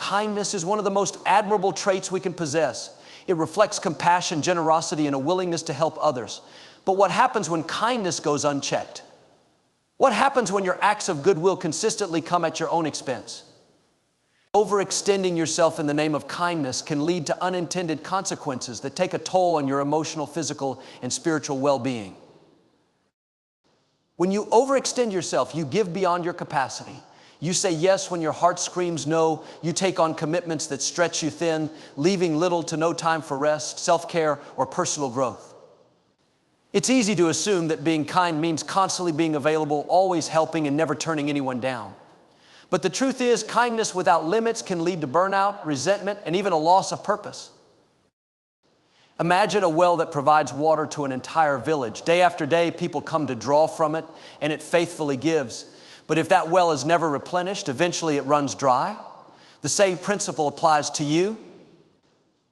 kindness is one of the most admirable traits we can possess. It reflects compassion, generosity, and a willingness to help others. But what happens when kindness goes unchecked? What happens when your acts of goodwill consistently come at your own expense? Overextending yourself in the name of kindness can lead to unintended consequences that take a toll on your emotional, physical, and spiritual well-being. When you overextend yourself, you give beyond your capacity. You say yes when your heart screams no. You take on commitments that stretch you thin, leaving little to no time for rest, self-care, or personal growth. It's easy to assume that being kind means constantly being available, always helping, and never turning anyone down. But the truth is, kindness without limits can lead to burnout, resentment, and even a loss of purpose. Imagine a well that provides water to an entire village. Day after day, people come to draw from it, and it faithfully gives. But if that well is never replenished, eventually it runs dry. The same principle applies to you.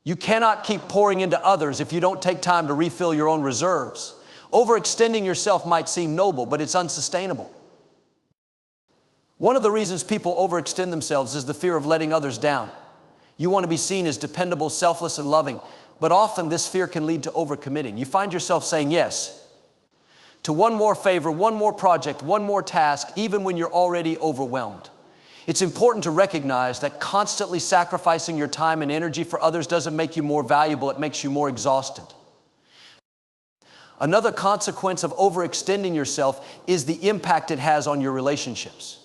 You cannot keep pouring into others if you don't take time to refill your own reserves. Overextending yourself might seem noble, but it's unsustainable. One of the reasons people overextend themselves is the fear of letting others down. You want to be seen as dependable, selfless, and loving. But often this fear can lead to overcommitting. You find yourself saying yes to one more favor, one more project, one more task, even when you're already overwhelmed. It's important to recognize that constantly sacrificing your time and energy for others doesn't make you more valuable, it makes you more exhausted. Another consequence of overextending yourself is the impact it has on your relationships.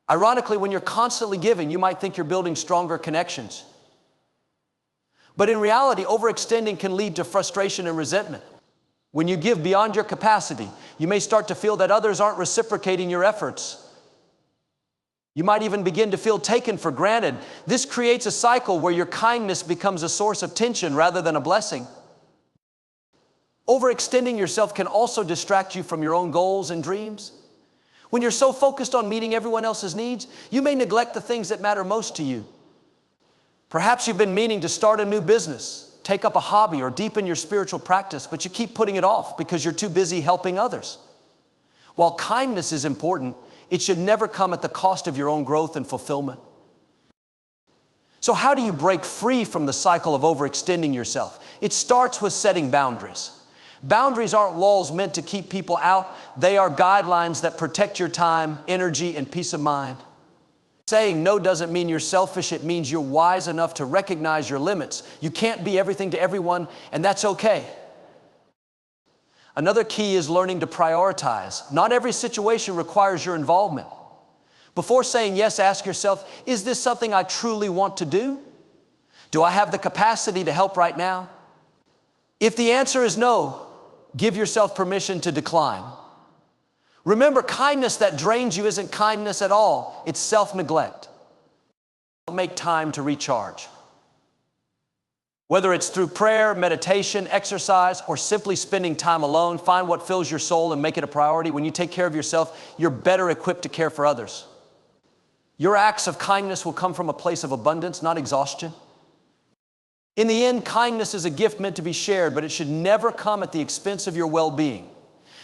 Ironically, when you're constantly giving, you might think you're building stronger connections. But in reality, overextending can lead to frustration and resentment. When you give beyond your capacity, you may start to feel that others aren't reciprocating your efforts. You might even begin to feel taken for granted. This creates a cycle where your kindness becomes a source of tension rather than a blessing. Overextending yourself can also distract you from your own goals and dreams. When you're so focused on meeting everyone else's needs, you may neglect the things that matter most to you. Perhaps you've been meaning to start a new business, take up a hobby, or deepen your spiritual practice, but you keep putting it off because you're too busy helping others. While kindness is important, it should never come at the cost of your own growth and fulfillment. So how do you break free from the cycle of overextending yourself? It starts with setting boundaries. Boundaries aren't walls meant to keep people out. They are guidelines that protect your time, energy, and peace of mind. Saying no doesn't mean you're selfish. It means you're wise enough to recognize your limits. You can't be everything to everyone, and that's okay. Another key is learning to prioritize. Not every situation requires your involvement. Before saying yes, ask yourself, is this something I truly want to do? Do I have the capacity to help right now? If the answer is no, give yourself permission to decline. Remember, kindness that drains you isn't kindness at all. It's self-neglect. Make time to recharge. Whether it's through prayer, meditation, exercise, or simply spending time alone, find what fills your soul and make it a priority. When you take care of yourself, you're better equipped to care for others. Your acts of kindness will come from a place of abundance, not exhaustion. In the end, kindness is a gift meant to be shared, but it should never come at the expense of your well-being.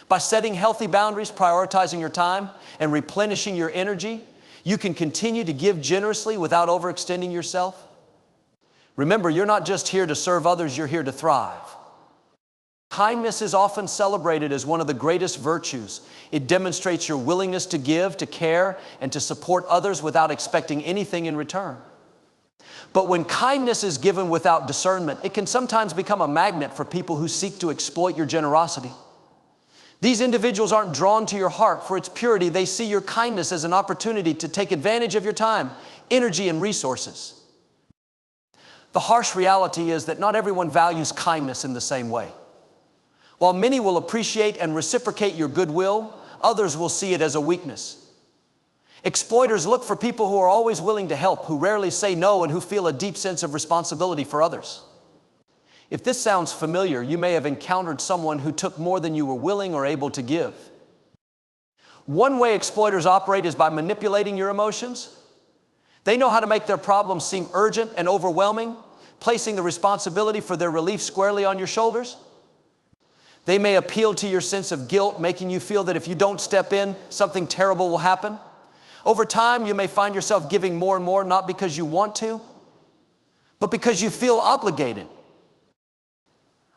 By setting healthy boundaries, prioritizing your time, and replenishing your energy, you can continue to give generously without overextending yourself. Remember, you're not just here to serve others, you're here to thrive. Kindness is often celebrated as one of the greatest virtues. It demonstrates your willingness to give, to care, and to support others without expecting anything in return. But when kindness is given without discernment, it can sometimes become a magnet for people who seek to exploit your generosity. These individuals aren't drawn to your heart for its purity. They see your kindness as an opportunity to take advantage of your time, energy, and resources. The harsh reality is that not everyone values kindness in the same way. While many will appreciate and reciprocate your goodwill, others will see it as a weakness. Exploiters look for people who are always willing to help, who rarely say no, and who feel a deep sense of responsibility for others. If this sounds familiar, you may have encountered someone who took more than you were willing or able to give. One way exploiters operate is by manipulating your emotions. They know how to make their problems seem urgent and overwhelming, placing the responsibility for their relief squarely on your shoulders. They may appeal to your sense of guilt, making you feel that if you don't step in, something terrible will happen. Over time, you may find yourself giving more and more, not because you want to, but because you feel obligated.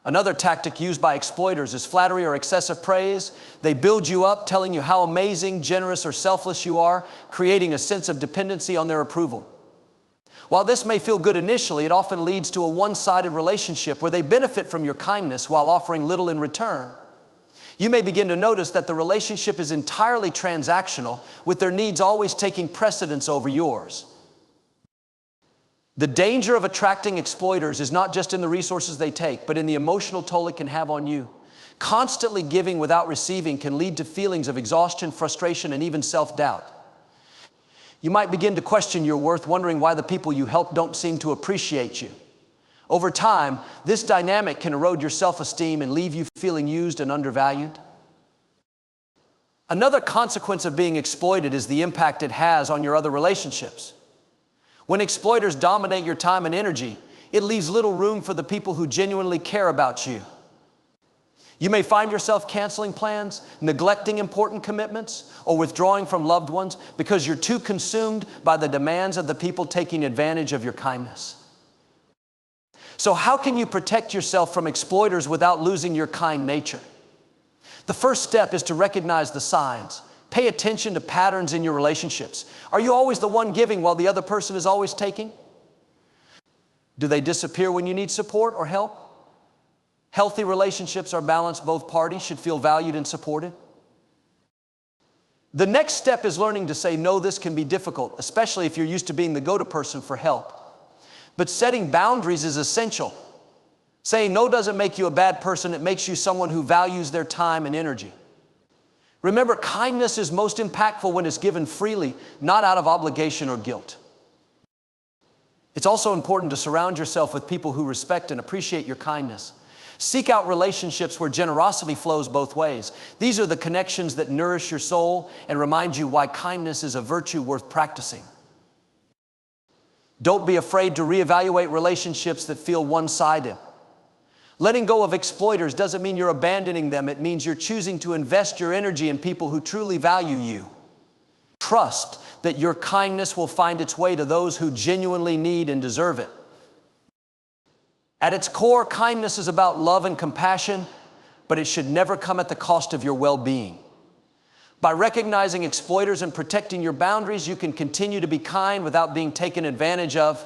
Another tactic used by exploiters is flattery or excessive praise. They build you up, telling you how amazing, generous, or selfless you are, creating a sense of dependency on their approval. While this may feel good initially, it often leads to a one-sided relationship where they benefit from your kindness while offering little in return. You may begin to notice that the relationship is entirely transactional, with their needs always taking precedence over yours. The danger of attracting exploiters is not just in the resources they take, but in the emotional toll it can have on you. Constantly giving without receiving can lead to feelings of exhaustion, frustration, and even self-doubt. You might begin to question your worth, wondering why the people you help don't seem to appreciate you. Over time, this dynamic can erode your self-esteem and leave you feeling used and undervalued. Another consequence of being exploited is the impact it has on your other relationships. When exploiters dominate your time and energy, it leaves little room for the people who genuinely care about you. You may find yourself canceling plans, neglecting important commitments, or withdrawing from loved ones because you're too consumed by the demands of the people taking advantage of your kindness. So how can you protect yourself from exploiters without losing your kind nature? The first step is to recognize the signs. Pay attention to patterns in your relationships. Are you always the one giving while the other person is always taking? Do they disappear when you need support or help? Healthy relationships are balanced. Both parties should feel valued and supported. The next step is learning to say no. This can be difficult, especially if you're used to being the go-to person for help. But setting boundaries is essential. Saying no doesn't make you a bad person. It makes you someone who values their time and energy. Remember, kindness is most impactful when it's given freely, not out of obligation or guilt. It's also important to surround yourself with people who respect and appreciate your kindness. Seek out relationships where generosity flows both ways. These are the connections that nourish your soul and remind you why kindness is a virtue worth practicing. Don't be afraid to reevaluate relationships that feel one-sided. Letting go of exploiters doesn't mean you're abandoning them. It means you're choosing to invest your energy in people who truly value you. Trust that your kindness will find its way to those who genuinely need and deserve it. At its core, kindness is about love and compassion, but it should never come at the cost of your well-being. By recognizing exploiters and protecting your boundaries, you can continue to be kind without being taken advantage of.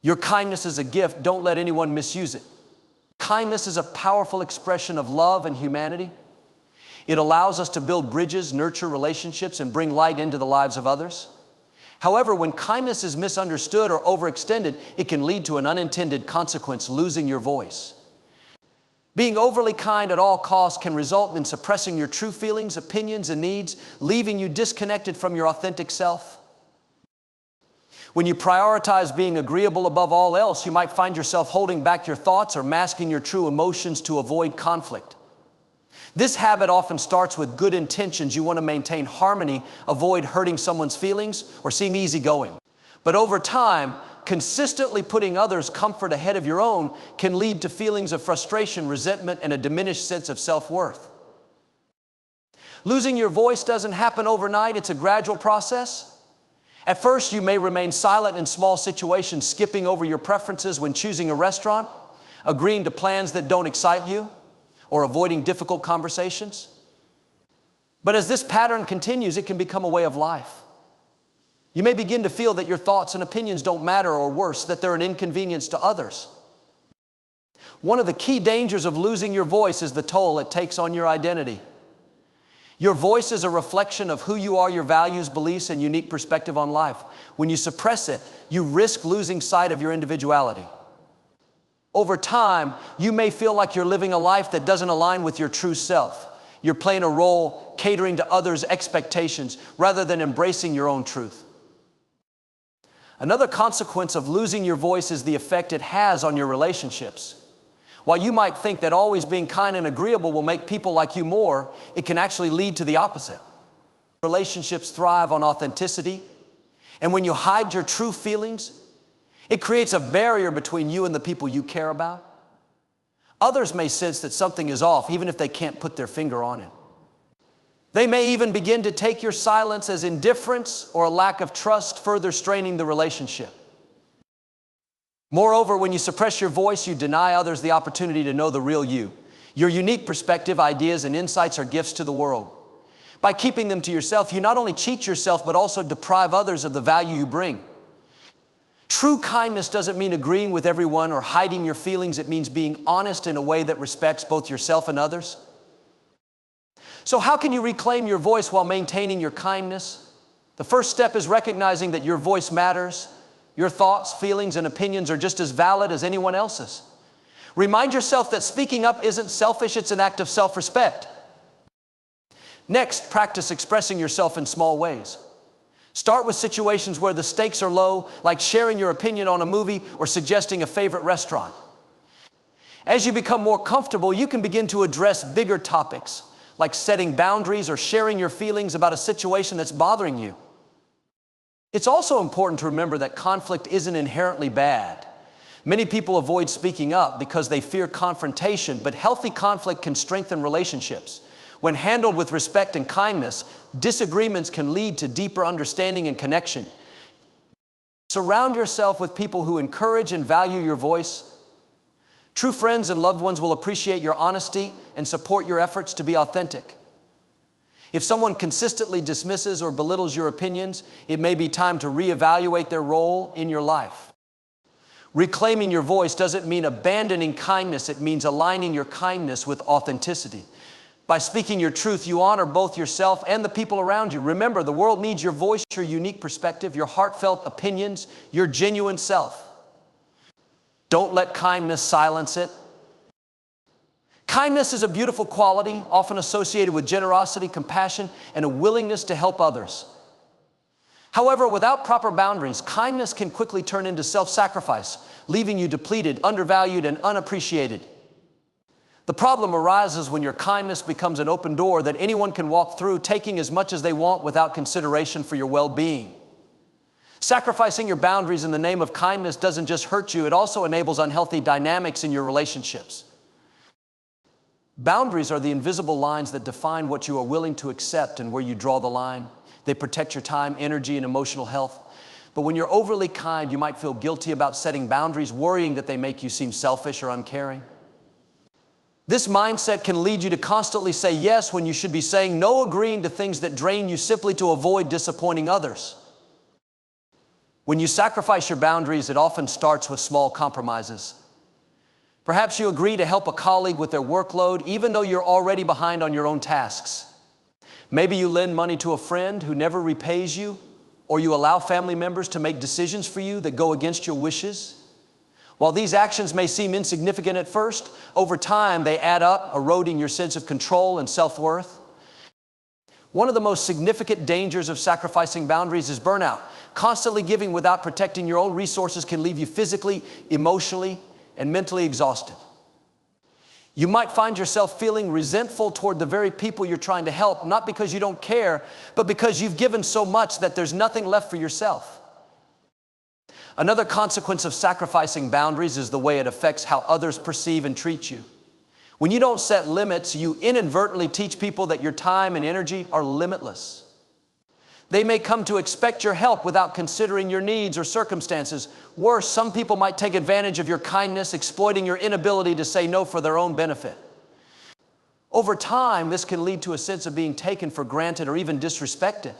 Your kindness is a gift. Don't let anyone misuse it. Kindness is a powerful expression of love and humanity. It allows us to build bridges, nurture relationships, and bring light into the lives of others. However, when kindness is misunderstood or overextended, it can lead to an unintended consequence, losing your voice. Being overly kind at all costs can result in suppressing your true feelings, opinions, and needs, leaving you disconnected from your authentic self. When you prioritize being agreeable above all else, you might find yourself holding back your thoughts or masking your true emotions to avoid conflict. This habit often starts with good intentions. You want to maintain harmony, avoid hurting someone's feelings, or seem easygoing. But over time, consistently putting others' comfort ahead of your own can lead to feelings of frustration, resentment, and a diminished sense of self-worth. Losing your voice doesn't happen overnight. It's a gradual process. At first, you may remain silent in small situations, skipping over your preferences when choosing a restaurant, agreeing to plans that don't excite you, or avoiding difficult conversations. But as this pattern continues, it can become a way of life. You may begin to feel that your thoughts and opinions don't matter, or worse, that they're an inconvenience to others. One of the key dangers of losing your voice is the toll it takes on your identity. Your voice is a reflection of who you are, your values, beliefs, and unique perspective on life. When you suppress it, you risk losing sight of your individuality. Over time, you may feel like you're living a life that doesn't align with your true self. You're playing a role catering to others' expectations rather than embracing your own truth. Another consequence of losing your voice is the effect it has on your relationships. While you might think that always being kind and agreeable will make people like you more, it can actually lead to the opposite. Relationships thrive on authenticity, and when you hide your true feelings, it creates a barrier between you and the people you care about. Others may sense that something is off, even if they can't put their finger on it. They may even begin to take your silence as indifference or a lack of trust, further straining the relationship. Moreover, when you suppress your voice, you deny others the opportunity to know the real you. Your unique perspective, ideas, and insights are gifts to the world. By keeping them to yourself, you not only cheat yourself, but also deprive others of the value you bring. True kindness doesn't mean agreeing with everyone or hiding your feelings. It means being honest in a way that respects both yourself and others. So how can you reclaim your voice while maintaining your kindness? The first step is recognizing that your voice matters. Your thoughts, feelings, and opinions are just as valid as anyone else's. Remind yourself that speaking up isn't selfish, it's an act of self-respect. Next, practice expressing yourself in small ways. Start with situations where the stakes are low, like sharing your opinion on a movie or suggesting a favorite restaurant. As you become more comfortable, you can begin to address bigger topics, like setting boundaries or sharing your feelings about a situation that's bothering you. It's also important to remember that conflict isn't inherently bad. Many people avoid speaking up because they fear confrontation, but healthy conflict can strengthen relationships. When handled with respect and kindness, disagreements can lead to deeper understanding and connection. Surround yourself with people who encourage and value your voice. True friends and loved ones will appreciate your honesty and support your efforts to be authentic. If someone consistently dismisses or belittles your opinions, it may be time to reevaluate their role in your life. Reclaiming your voice doesn't mean abandoning kindness. It means aligning your kindness with authenticity. By speaking your truth, you honor both yourself and the people around you. Remember, the world needs your voice, your unique perspective, your heartfelt opinions, your genuine self. Don't let kindness silence it. Kindness is a beautiful quality, often associated with generosity, compassion, and a willingness to help others. However, without proper boundaries, kindness can quickly turn into self-sacrifice, leaving you depleted, undervalued, and unappreciated. The problem arises when your kindness becomes an open door that anyone can walk through, taking as much as they want without consideration for your well-being. Sacrificing your boundaries in the name of kindness doesn't just hurt you, it also enables unhealthy dynamics in your relationships. Boundaries are the invisible lines that define what you are willing to accept and where you draw the line. They protect your time, energy, and emotional health. But when you're overly kind, you might feel guilty about setting boundaries, worrying that they make you seem selfish or uncaring. This mindset can lead you to constantly say yes when you should be saying no, agreeing to things that drain you simply to avoid disappointing others. When you sacrifice your boundaries, it often starts with small compromises. Perhaps you agree to help a colleague with their workload, even though you're already behind on your own tasks. Maybe you lend money to a friend who never repays you, or you allow family members to make decisions for you that go against your wishes. While these actions may seem insignificant at first, over time they add up, eroding your sense of control and self-worth. One of the most significant dangers of sacrificing boundaries is burnout. Constantly giving without protecting your own resources can leave you physically, emotionally, and mentally exhausted. You might find yourself feeling resentful toward the very people you're trying to help, not because you don't care, but because you've given so much that there's nothing left for yourself. Another consequence of sacrificing boundaries is the way it affects how others perceive and treat you. When you don't set limits, you inadvertently teach people that your time and energy are limitless. They may come to expect your help without considering your needs or circumstances. Worse, some people might take advantage of your kindness, exploiting your inability to say no for their own benefit. Over time, this can lead to a sense of being taken for granted or even disrespected.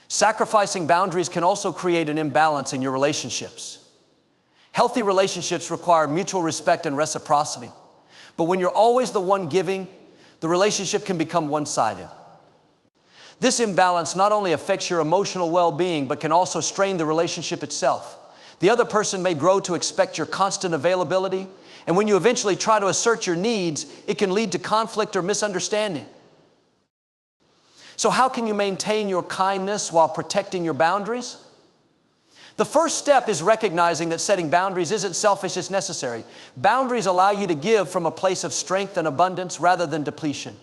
Sacrificing boundaries can also create an imbalance in your relationships. Healthy relationships require mutual respect and reciprocity. But when you're always the one giving, the relationship can become one-sided. This imbalance not only affects your emotional well-being, but can also strain the relationship itself. The other person may grow to expect your constant availability, and when you eventually try to assert your needs, it can lead to conflict or misunderstanding. So how can you maintain your kindness while protecting your boundaries? The first step is recognizing that setting boundaries isn't selfish, it's necessary. Boundaries allow you to give from a place of strength and abundance rather than depletion.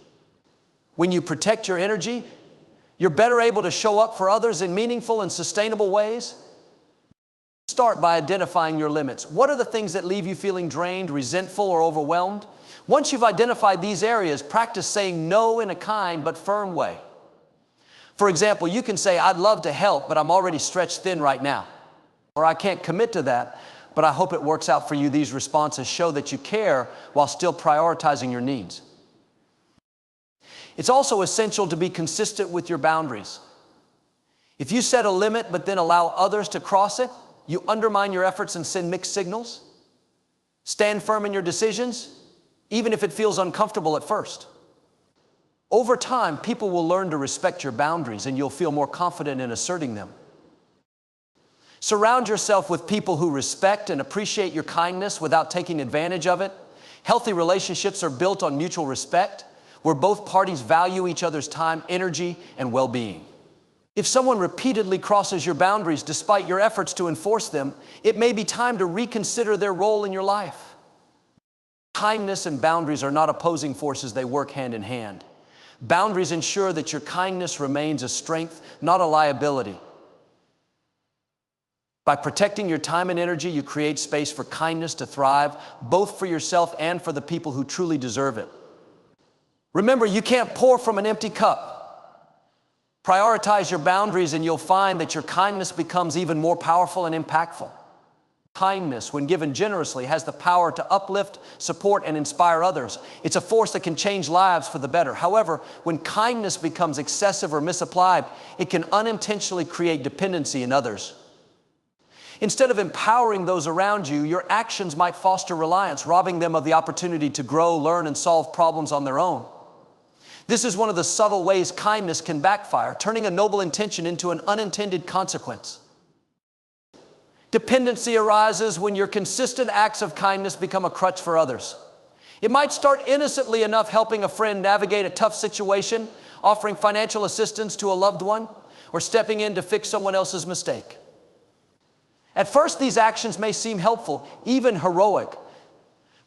When you protect your energy, you're better able to show up for others in meaningful and sustainable ways. Start by identifying your limits. What are the things that leave you feeling drained, resentful, or overwhelmed? Once you've identified these areas, practice saying no in a kind but firm way. For example, you can say, "I'd love to help, but I'm already stretched thin right now." Or, "I can't commit to that, but I hope it works out for you." These responses show that you care while still prioritizing your needs. It's also essential to be consistent with your boundaries. If you set a limit but then allow others to cross it, you undermine your efforts and send mixed signals. Stand firm in your decisions, even if it feels uncomfortable at first. Over time, people will learn to respect your boundaries and you'll feel more confident in asserting them. Surround yourself with people who respect and appreciate your kindness without taking advantage of it. Healthy relationships are built on mutual respect, where both parties value each other's time, energy, and well-being. If someone repeatedly crosses your boundaries despite your efforts to enforce them, it may be time to reconsider their role in your life. Kindness and boundaries are not opposing forces, they work hand in hand. Boundaries ensure that your kindness remains a strength, not a liability. By protecting your time and energy, you create space for kindness to thrive, both for yourself and for the people who truly deserve it. Remember, you can't pour from an empty cup. Prioritize your boundaries and you'll find that your kindness becomes even more powerful and impactful. Kindness, when given generously, has the power to uplift, support, and inspire others. It's a force that can change lives for the better. However, when kindness becomes excessive or misapplied, it can unintentionally create dependency in others. Instead of empowering those around you, your actions might foster reliance, robbing them of the opportunity to grow, learn, and solve problems on their own. This is one of the subtle ways kindness can backfire, turning a noble intention into an unintended consequence. Dependency arises when your consistent acts of kindness become a crutch for others. It might start innocently enough, helping a friend navigate a tough situation, offering financial assistance to a loved one, or stepping in to fix someone else's mistake. At first, these actions may seem helpful, even heroic.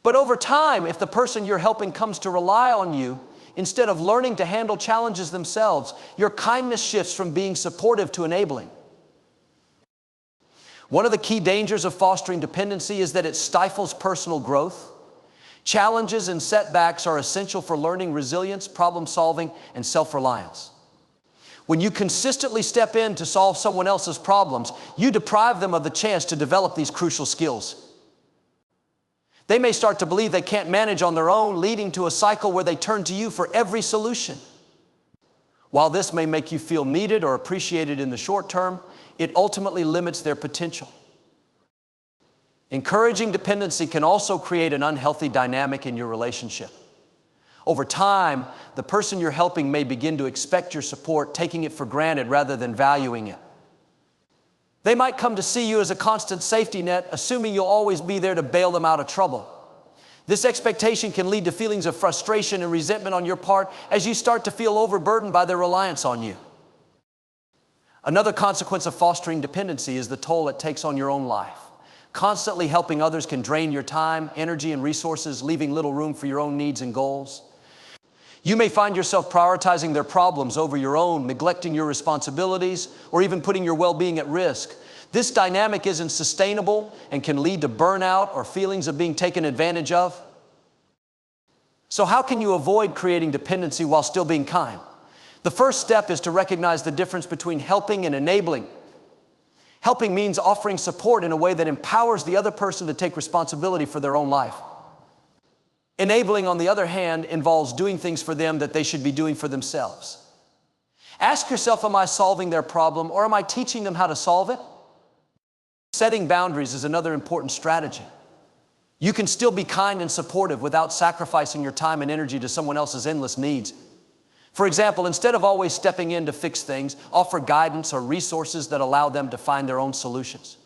But over time, if the person you're helping comes to rely on you, instead of learning to handle challenges themselves, your kindness shifts from being supportive to enabling. One of the key dangers of fostering dependency is that it stifles personal growth. Challenges and setbacks are essential for learning resilience, problem solving, and self-reliance. When you consistently step in to solve someone else's problems, you deprive them of the chance to develop these crucial skills. They may start to believe they can't manage on their own, leading to a cycle where they turn to you for every solution. While this may make you feel needed or appreciated in the short term, it ultimately limits their potential. Encouraging dependency can also create an unhealthy dynamic in your relationship. Over time, the person you're helping may begin to expect your support, taking it for granted rather than valuing it. They might come to see you as a constant safety net, assuming you'll always be there to bail them out of trouble. This expectation can lead to feelings of frustration and resentment on your part as you start to feel overburdened by their reliance on you. Another consequence of fostering dependency is the toll it takes on your own life. Constantly helping others can drain your time, energy, and resources, leaving little room for your own needs and goals. You may find yourself prioritizing their problems over your own, neglecting your responsibilities, or even putting your well-being at risk. This dynamic isn't sustainable and can lead to burnout or feelings of being taken advantage of. So how can you avoid creating dependency while still being kind? The first step is to recognize the difference between helping and enabling. Helping means offering support in a way that empowers the other person to take responsibility for their own life. Enabling, on the other hand, involves doing things for them that they should be doing for themselves. Ask yourself, am I solving their problem or am I teaching them how to solve it? Setting boundaries is another important strategy. You can still be kind and supportive without sacrificing your time and energy to someone else's endless needs. For example, instead of always stepping in to fix things, offer guidance or resources that allow them to find their own solutions.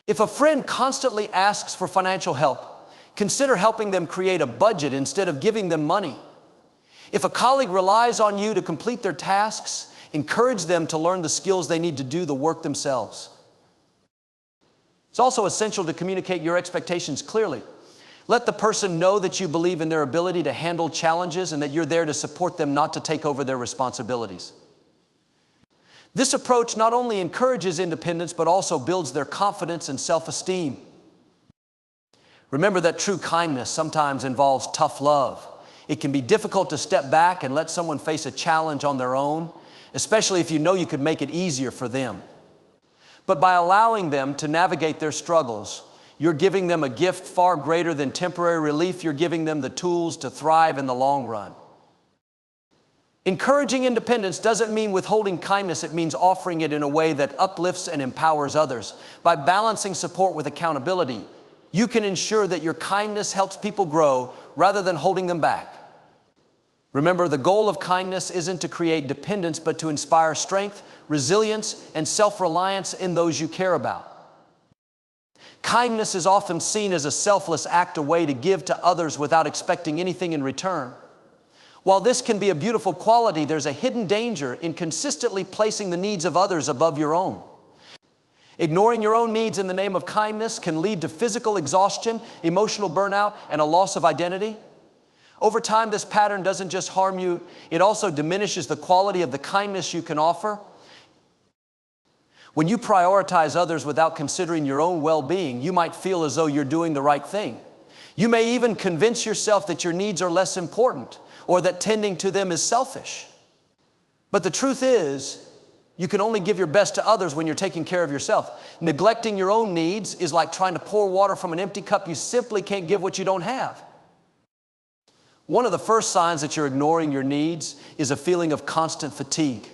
If a friend constantly asks for financial help, consider helping them create a budget instead of giving them money. If a colleague relies on you to complete their tasks, encourage them to learn the skills they need to do the work themselves. It's also essential to communicate your expectations clearly. Let the person know that you believe in their ability to handle challenges and that you're there to support them, not to take over their responsibilities. This approach not only encourages independence, but also builds their confidence and self-esteem. Remember that true kindness sometimes involves tough love. It can be difficult to step back and let someone face a challenge on their own, especially if you know you could make it easier for them. But by allowing them to navigate their struggles, you're giving them a gift far greater than temporary relief. You're giving them the tools to thrive in the long run. Encouraging independence doesn't mean withholding kindness. It means offering it in a way that uplifts and empowers others. By balancing support with accountability, you can ensure that your kindness helps people grow rather than holding them back. Remember, the goal of kindness isn't to create dependence, but to inspire strength, resilience, and self-reliance in those you care about. Kindness is often seen as a selfless act, a way to give to others without expecting anything in return. While this can be a beautiful quality, there's a hidden danger in consistently placing the needs of others above your own. Ignoring your own needs in the name of kindness can lead to physical exhaustion, emotional burnout, and a loss of identity. Over time, this pattern doesn't just harm you, it also diminishes the quality of the kindness you can offer. When you prioritize others without considering your own well-being, you might feel as though you're doing the right thing. You may even convince yourself that your needs are less important or that tending to them is selfish. But the truth is, you can only give your best to others when you're taking care of yourself. Neglecting your own needs is like trying to pour water from an empty cup. You simply can't give what you don't have. One of the first signs that you're ignoring your needs is a feeling of constant fatigue.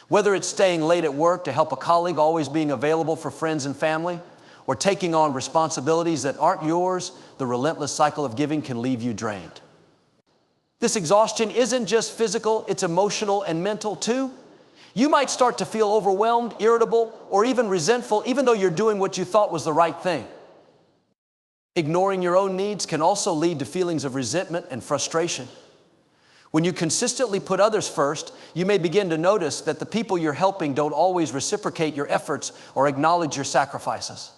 Whether it's staying late at work to help a colleague, always being available for friends and family, or taking on responsibilities that aren't yours, the relentless cycle of giving can leave you drained. This exhaustion isn't just physical, it's emotional and mental too. You might start to feel overwhelmed, irritable, or even resentful, even though you're doing what you thought was the right thing. Ignoring your own needs can also lead to feelings of resentment and frustration. When you consistently put others first, you may begin to notice that the people you're helping don't always reciprocate your efforts or acknowledge your sacrifices.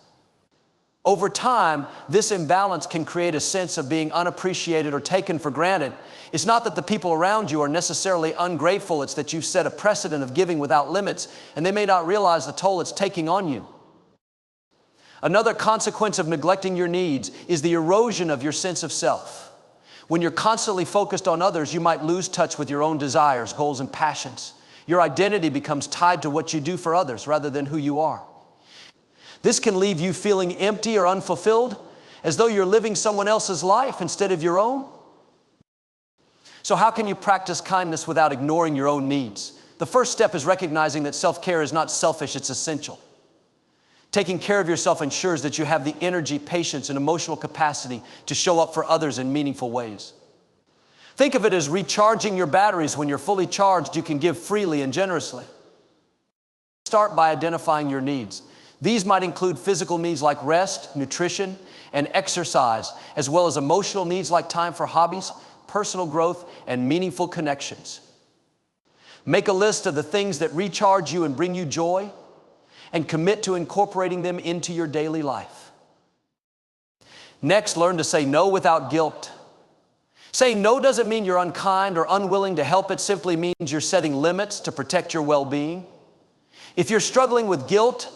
Over time, this imbalance can create a sense of being unappreciated or taken for granted. It's not that the people around you are necessarily ungrateful, it's that you've set a precedent of giving without limits, and they may not realize the toll it's taking on you. Another consequence of neglecting your needs is the erosion of your sense of self. When you're constantly focused on others, you might lose touch with your own desires, goals, and passions. Your identity becomes tied to what you do for others rather than who you are. This can leave you feeling empty or unfulfilled, as though you're living someone else's life instead of your own. So how can you practice kindness without ignoring your own needs? The first step is recognizing that self-care is not selfish, it's essential. Taking care of yourself ensures that you have the energy, patience, and emotional capacity to show up for others in meaningful ways. Think of it as recharging your batteries. When you're fully charged, you can give freely and generously. Start by identifying your needs. These might include physical needs like rest, nutrition, and exercise, as well as emotional needs like time for hobbies, personal growth, and meaningful connections. Make a list of the things that recharge you and bring you joy, and commit to incorporating them into your daily life. Next, learn to say no without guilt. Saying no doesn't mean you're unkind or unwilling to help. It simply means you're setting limits to protect your well-being. If you're struggling with guilt,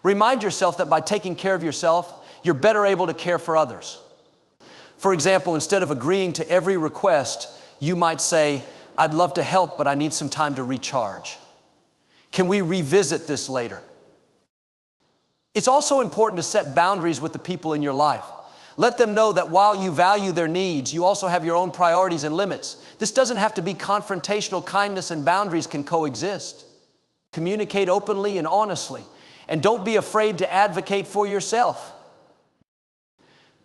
remind yourself that by taking care of yourself, you're better able to care for others. For example, instead of agreeing to every request, you might say, "I'd love to help, but I need some time to recharge. Can we revisit this later?" It's also important to set boundaries with the people in your life. Let them know that while you value their needs, you also have your own priorities and limits. This doesn't have to be confrontational. Kindness and boundaries can coexist. Communicate openly and honestly, and don't be afraid to advocate for yourself.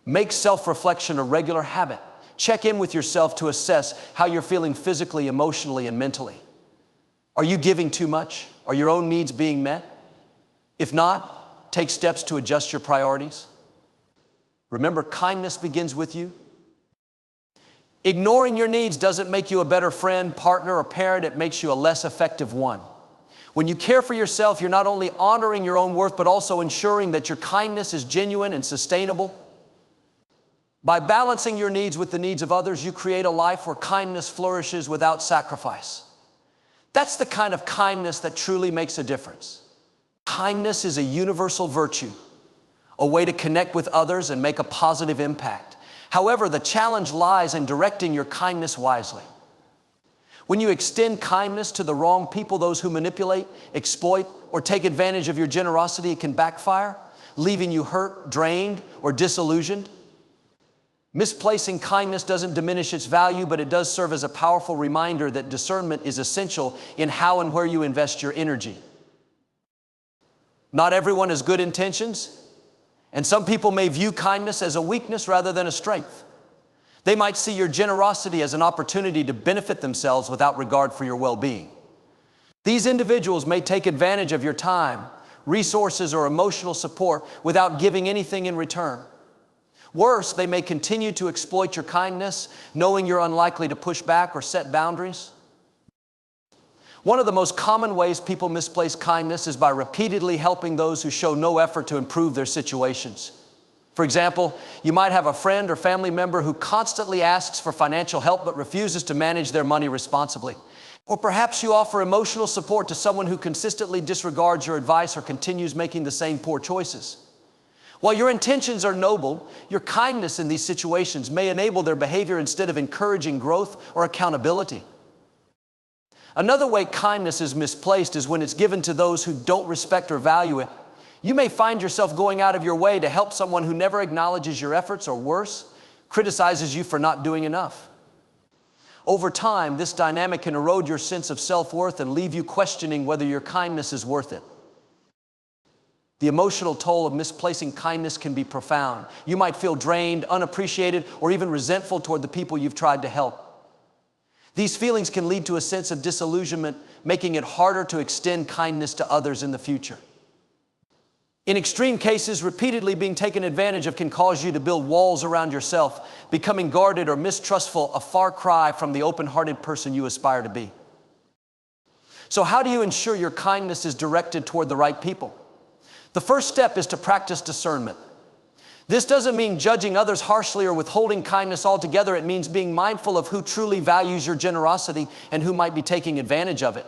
Make self-reflection a regular habit. Check in with yourself to assess how you're feeling physically, emotionally, and mentally. Are you giving too much? Are your own needs being met? If not, take steps to adjust your priorities. Remember, kindness begins with you. Ignoring your needs doesn't make you a better friend, partner, or parent. It makes you a less effective one. When you care for yourself, you're not only honoring your own worth, but also ensuring that your kindness is genuine and sustainable. By balancing your needs with the needs of others, you create a life where kindness flourishes without sacrifice. That's the kind of kindness that truly makes a difference. Kindness is a universal virtue, a way to connect with others and make a positive impact. However, the challenge lies in directing your kindness wisely. When you extend kindness to the wrong people, those who manipulate, exploit, or take advantage of your generosity, it can backfire, leaving you hurt, drained, or disillusioned. Misplacing kindness doesn't diminish its value, but it does serve as a powerful reminder that discernment is essential in how and where you invest your energy. Not everyone has good intentions, and some people may view kindness as a weakness rather than a strength. They might see your generosity as an opportunity to benefit themselves without regard for your well-being. These individuals may take advantage of your time, resources, or emotional support without giving anything in return. Worse, they may continue to exploit your kindness, knowing you're unlikely to push back or set boundaries. One of the most common ways people misplace kindness is by repeatedly helping those who show no effort to improve their situations. For example, you might have a friend or family member who constantly asks for financial help but refuses to manage their money responsibly. Or perhaps you offer emotional support to someone who consistently disregards your advice or continues making the same poor choices. While your intentions are noble, your kindness in these situations may enable their behavior instead of encouraging growth or accountability. Another way kindness is misplaced is when it's given to those who don't respect or value it. You may find yourself going out of your way to help someone who never acknowledges your efforts, or worse, criticizes you for not doing enough. Over time, this dynamic can erode your sense of self-worth and leave you questioning whether your kindness is worth it. The emotional toll of misplacing kindness can be profound. You might feel drained, unappreciated, or even resentful toward the people you've tried to help. These feelings can lead to a sense of disillusionment, making it harder to extend kindness to others in the future. In extreme cases, repeatedly being taken advantage of can cause you to build walls around yourself, becoming guarded or mistrustful, a far cry from the open-hearted person you aspire to be. So how do you ensure your kindness is directed toward the right people? The first step is to practice discernment. This doesn't mean judging others harshly or withholding kindness altogether. It means being mindful of who truly values your generosity and who might be taking advantage of it.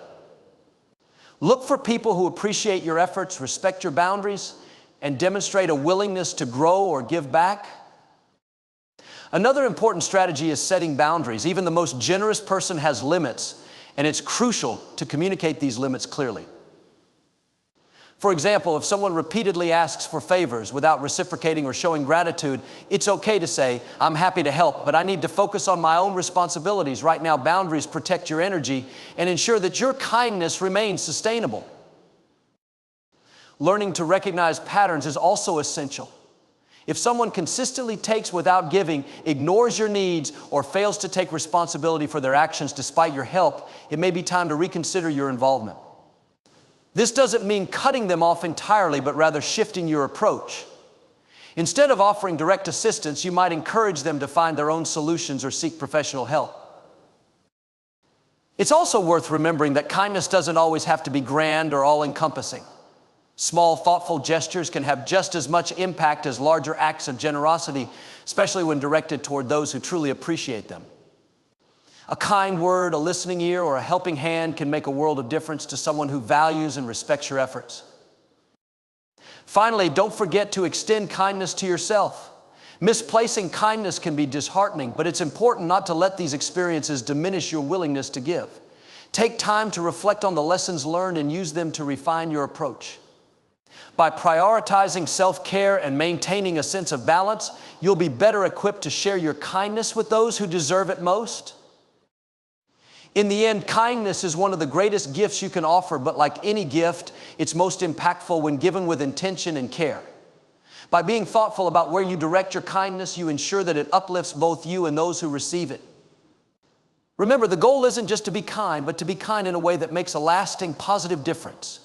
Look for people who appreciate your efforts, respect your boundaries, and demonstrate a willingness to grow or give back. Another important strategy is setting boundaries. Even the most generous person has limits, and it's crucial to communicate these limits clearly. For example, if someone repeatedly asks for favors without reciprocating or showing gratitude, it's okay to say, "I'm happy to help, but I need to focus on my own responsibilities. Right now, boundaries protect your energy and ensure that your kindness remains sustainable." Learning to recognize patterns is also essential. If someone consistently takes without giving, ignores your needs, or fails to take responsibility for their actions despite your help, it may be time to reconsider your involvement. This doesn't mean cutting them off entirely, but rather shifting your approach. Instead of offering direct assistance, you might encourage them to find their own solutions or seek professional help. It's also worth remembering that kindness doesn't always have to be grand or all-encompassing. Small, thoughtful gestures can have just as much impact as larger acts of generosity, especially when directed toward those who truly appreciate them. A kind word, a listening ear, or a helping hand can make a world of difference to someone who values and respects your efforts. Finally, don't forget to extend kindness to yourself. Misplacing kindness can be disheartening, but it's important not to let these experiences diminish your willingness to give. Take time to reflect on the lessons learned and use them to refine your approach. By prioritizing self-care and maintaining a sense of balance, you'll be better equipped to share your kindness with those who deserve it most. In the end, kindness is one of the greatest gifts you can offer, but like any gift, it's most impactful when given with intention and care. By being thoughtful about where you direct your kindness, you ensure that it uplifts both you and those who receive it. Remember, the goal isn't just to be kind, but to be kind in a way that makes a lasting, positive difference.